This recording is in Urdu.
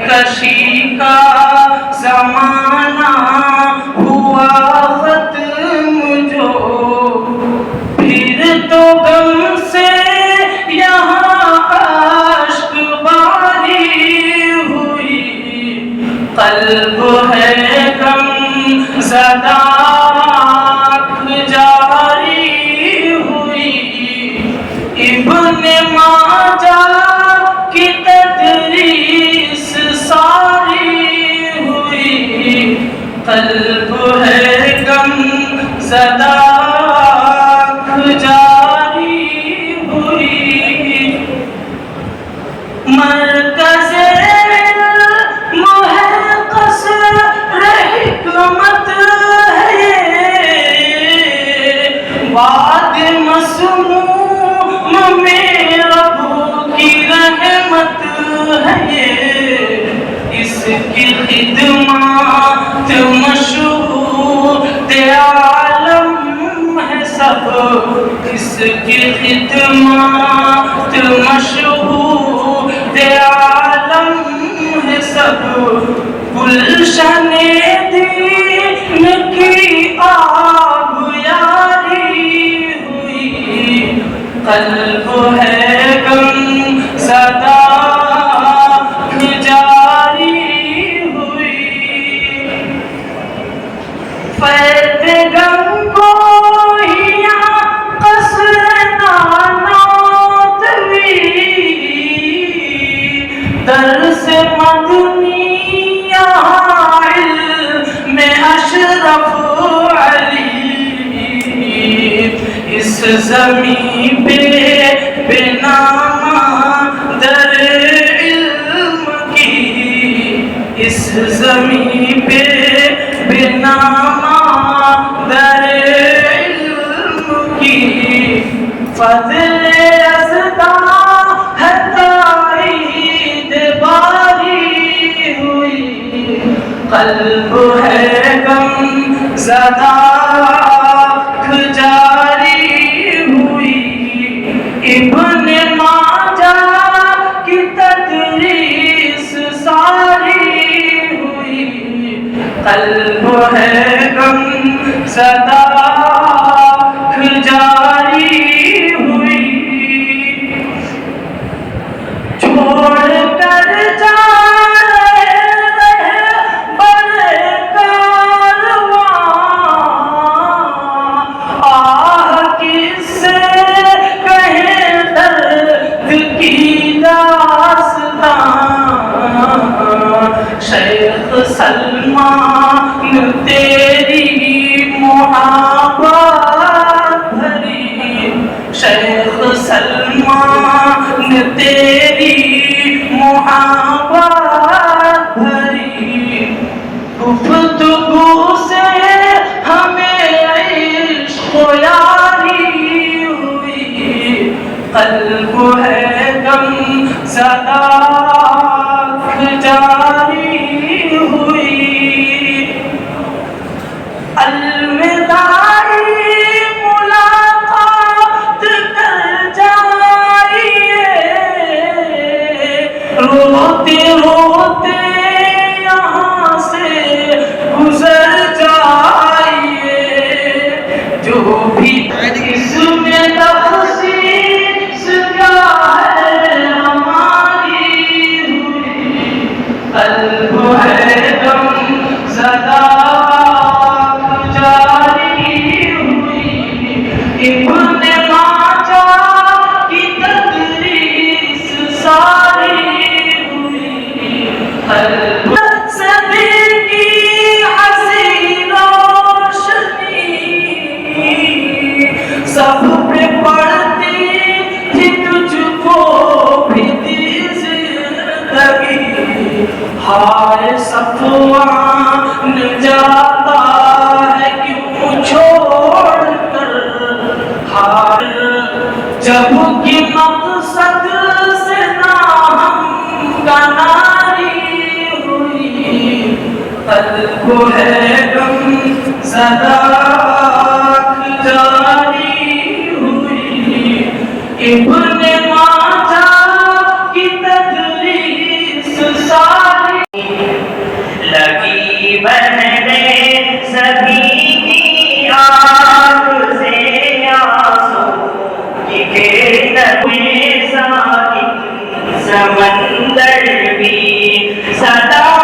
سرکشی کا زمانہ ہوا ختم جو، پھر تو غم سے یہاں اشک باری ہوئی، قلب ہے غم زدہ جاری ہوئی، ابن ماجہ کی تدریس ساری ہوئی، قلب ہے غم زدہ جاری ہوئی، مرکز محقق حکمت وعد مسموم میں رب کی رحمت ہے یہ، اس کی خدمات مشہود عالم ہے سب، اس کی خدمات مشہود عالم ہے سب، گلشن دین کی آب یاری ہوئی، قلب ہے غم زدہ جاری ہوئی، فیض غم گوہیاں قصیدہ ناتوی، درس مدنی علم اشرف علی، اس زمین پہ بے نام در علم کی، اس زمین پہ بے نام در علم کی، فضل ازدہ ہے تائید باری ہوئی، قلب ہے غم زدہ جاری ہوئی، ابن ماجہ کی تدریس ساری ہوئی، قلب ہے غم زدہ جاری ہوئی، چھوڑ کر جا شیخ سلمان تیری محبت بھری، شیخ سلمان تیری محبت بھری، گفتگو سے ہمیں عشق و یاری ہوئی، قلب ہے غم زدہ جاری ہوئی، الوداعی ملاقات کر جائیے، روتے روتے یہاں سے گزر جائیے، جو بھی اس میں تخصیص کیا ہے ہماری ہوئی، قلب ہے غم زدہ جاری ہوئی، ابن ماجہ کی تدریس ساری ہوئی، قلب صدی کی حسین روشنی سب پہ پڑتی تھی، تجھ کو بھی دی زندگی، ہائے صفوان جاتا ہے کیوں چھوڑ کر، ہائے جب کی مقصد سے ناہمکناری ہوئی، قلب ہے غم زدہ جاری ہوئی، ابن ماجہ کی تدریس ساری بہنے سبھی کی آنکھ سے آنسو کی گردن میں ساکن سمندر بھی صدا